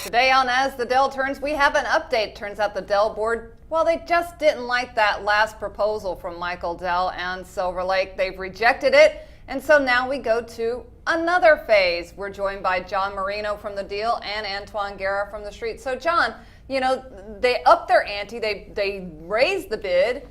Today on As the Dell Turns, we have an update. Turns out the Dell board, well, they just didn't like that last proposal from Michael Dell and Silver Lake. They've rejected it. And so now we go to another phase. We're joined by John Marino from the deal and Antoine Guerra from the street. So John, you know, they upped their ante, they raised the bid,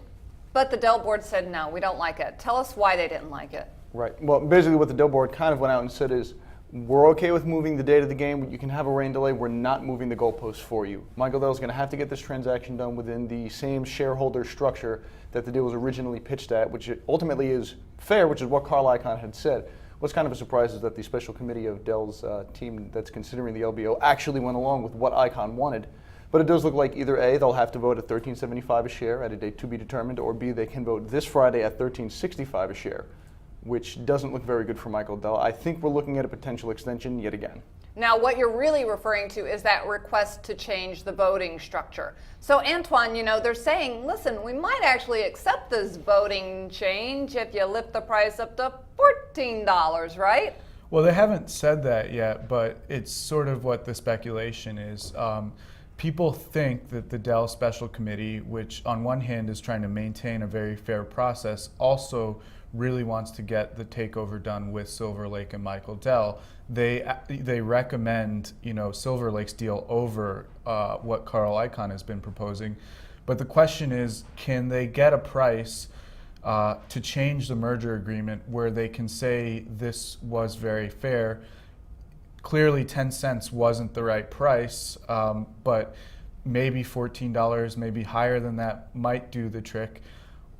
but the Dell board said, no, we don't like it. Tell us why they didn't like it. Right. Well, basically what the Dell board kind of went out and said is, we're okay with moving the date of the game. You can have a rain delay. We're not moving the goalposts for you. Michael Dell is going to have to get this transaction done within the same shareholder structure that the deal was originally pitched at, which ultimately is fair, which is what Carl Icahn had said. What's kind of a surprise is that the special committee of Dell's team that's considering the LBO actually went along with what Icahn wanted. But it does look like either A, they'll have to vote at $13.75 a share at a date to be determined, or B, they can vote this Friday at $13.65 a share, which doesn't look very good for Michael Dell. I think we're looking at a potential extension yet again. Now, what you're really referring to is that request to change the voting structure. So, Antoine, you know, they're saying, listen, we might actually accept this voting change if you lift the price up to $14, right? Well, they haven't said that yet, but it's sort of what the speculation is. People think that the Dell Special Committee, which on one hand is trying to maintain a very fair process, also really wants to get the takeover done with Silver Lake and Michael Dell. They recommend, you know, Silver Lake's deal over what Carl Icahn has been proposing. But the question is, can they get a price to change the merger agreement where they can say this was very fair? Clearly 10 cents wasn't the right price, but maybe $14, maybe higher than that might do the trick.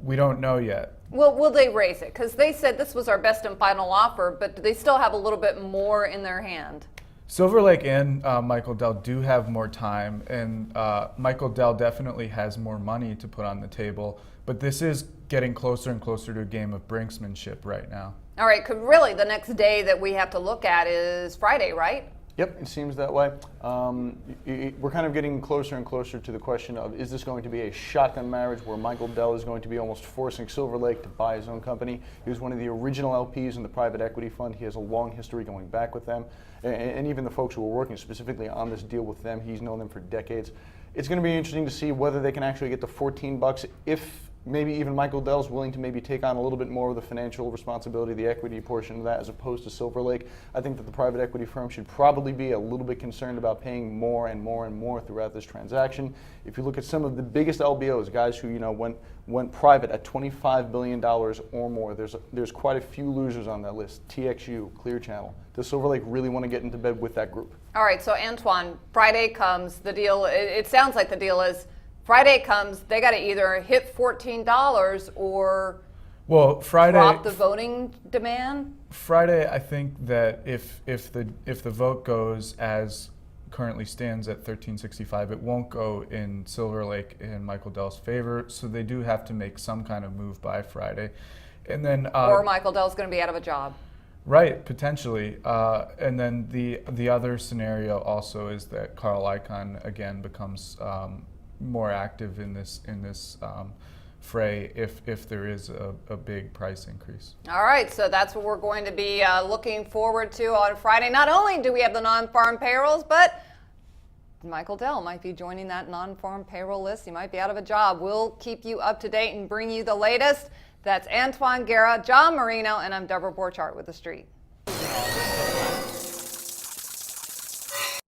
We don't know yet. Well, will they raise it? Because they said this was our best and final offer, but do they still have a little bit more in their hand? Silver Lake and Michael Dell do have more time, and Michael Dell definitely has more money to put on the table, but this is getting closer and closer to a game of brinksmanship right now. All right, because really the next day that we have to look at is Friday, right? Yep, it seems that way. We're kind of getting closer and closer to the question of, is this going to be a shotgun marriage where Michael Dell is going to be almost forcing Silver Lake to buy his own company? He was one of the original LPs in the private equity fund. He has a long history going back with them. And even the folks who were working specifically on this deal with them, he's known them for decades. It's going to be interesting to see whether they can actually get to $14 if maybe even Michael Dell's willing to maybe take on a little bit more of the financial responsibility, the equity portion of that, as opposed to Silver Lake. I think that the private equity firm should probably be a little bit concerned about paying more and more and more throughout this transaction. If you look at some of the biggest LBOs, guys who went private at $25 billion or more, there's quite a few losers on that list. TXU, Clear Channel. Does Silver Lake really want to get into bed with that group? All right, so Antoine, Friday comes, the deal, it sounds like the deal is Friday comes, they got to either hit $14 or drop the voting demand. Friday, I think that if the vote goes as currently stands at $13.65, it won't go in Silver Lake and Michael Dell's favor. So they do have to make some kind of move by Friday, and then or Michael Dell's going to be out of a job. Right, potentially. And then the other scenario also is that Carl Icahn again becomes more active in this fray if there is a big price increase. All right, so that's what we're going to be looking forward to on Friday. Not only do we have the non-farm payrolls, but Michael Dell might be joining that non-farm payroll list. He might be out of a job. We'll keep you up to date and bring you the latest. That's Antoine Guerra, John Marino, and I'm Deborah Borchardt with The Street.